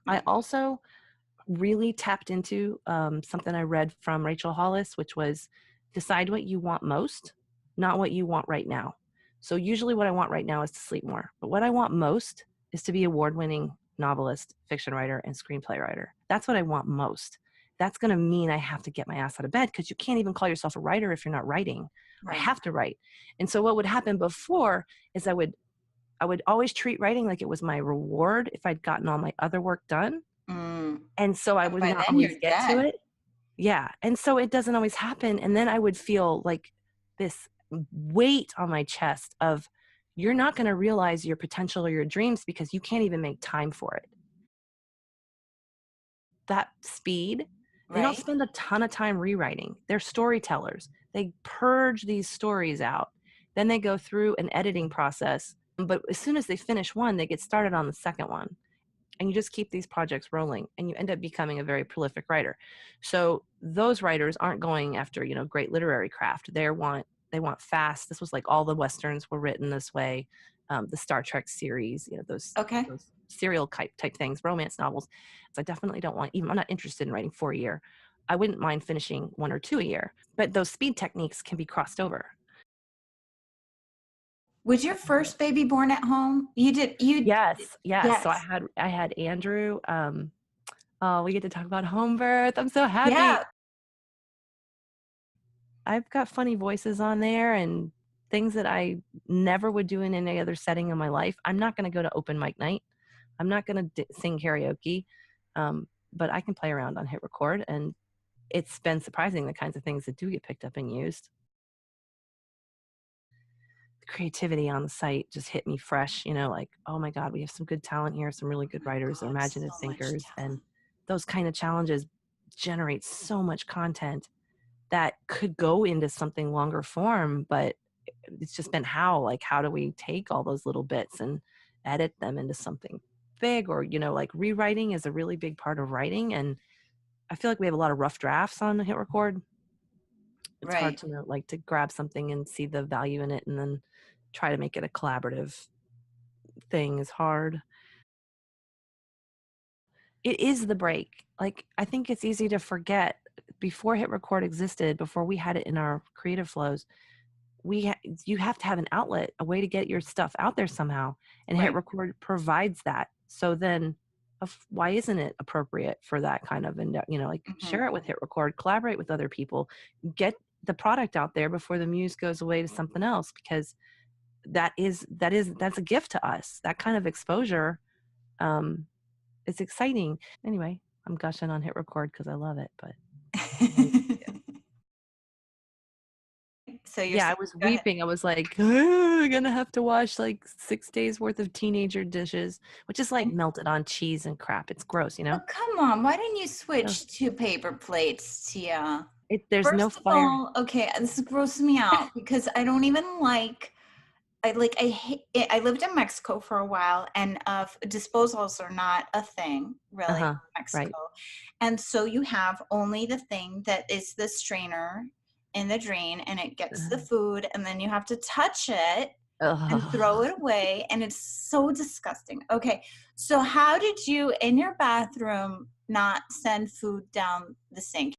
I also really tapped into something I read from Rachel Hollis, which was decide what you want most, not what you want right now. So usually what I want right now is to sleep more, but what I want most is to be award-winning novelist, fiction writer, and screenplay writer. That's what I want most. That's going to mean I have to get my ass out of bed, because you can't even call yourself a writer if you're not writing. I Right. have to write. And so what would happen before is I would always treat writing like it was my reward if I'd gotten all my other work done. Mm. And so I And would by not then always you're get to dead. it. Yeah. And so it doesn't always happen. And then I would feel like this weight on my chest of, you're not going to realize your potential or your dreams because you can't even make time for it. That speed, they don't Right. spend a ton of time rewriting. They're storytellers. They purge these stories out. Then they go through an editing process. But as soon as they finish one, they get started on the second one. And you just keep these projects rolling, and you end up becoming a very prolific writer. So those writers aren't going after, great literary craft. They want fast. This was like all the Westerns were written this way. The Star Trek series, Okay. those serial type things, romance novels. So I definitely don't want, even I'm not interested in writing 4 a year. I wouldn't mind finishing 1 or 2 a year, but those speed techniques can be crossed over. Was your first baby born at home? You Yes, yes. So I yes. had Andrew. Oh, we get to talk about home birth. I'm so happy. Yeah. I've got funny voices on there and things that I never would do in any other setting in my life. I'm not going to go to open mic night. I'm not going to sing karaoke, but I can play around on HitRecord, and it's been surprising the kinds of things that do get picked up and used. The creativity on the site just hit me fresh, like, oh my God, we have some good talent here, some really good writers, God, imaginative so much thinkers, and talent. those kind of challenges generate so much content that could go into something longer form, but it's just been how do we take all those little bits and edit them into something big, or like rewriting is a really big part of writing, and I feel like we have a lot of rough drafts on HitRecord. It's hard Right. to know, like, to grab something and see the value in it and then try to make it a collaborative thing is hard. It is the break. Like, I think it's easy to forget, before HitRecord existed, before we had it in our creative flows, you have to have an outlet, a way to get your stuff out there somehow, and Right. HitRecord provides that. So then, why isn't it appropriate for that kind of, like, Mhm. share it with HitRecord, collaborate with other people, get the product out there before the muse goes away to something else, because that's a gift to us. That kind of exposure, um, is exciting. Anyway, I'm gushing on HitRecord because I love it, but So you're yeah, I saying, was go ahead. weeping. I was like, I'm gonna have to wash like 6 days worth of teenager dishes, which is like And, melted on cheese and crap. It's gross, oh, come on. Why didn't you So switch to paper plates, Tia? there's no First of fire. all, okay, this grosses me out because I don't even like I hate it. I lived in Mexico for a while, and disposals are not a thing really in Uh-huh. Mexico. Right. And so you have only the thing that is the strainer in the drain, and it gets the food, and then you have to touch it and throw Ugh. it away, and it's so disgusting. Okay, so how did you in your bathroom not send food down the sink?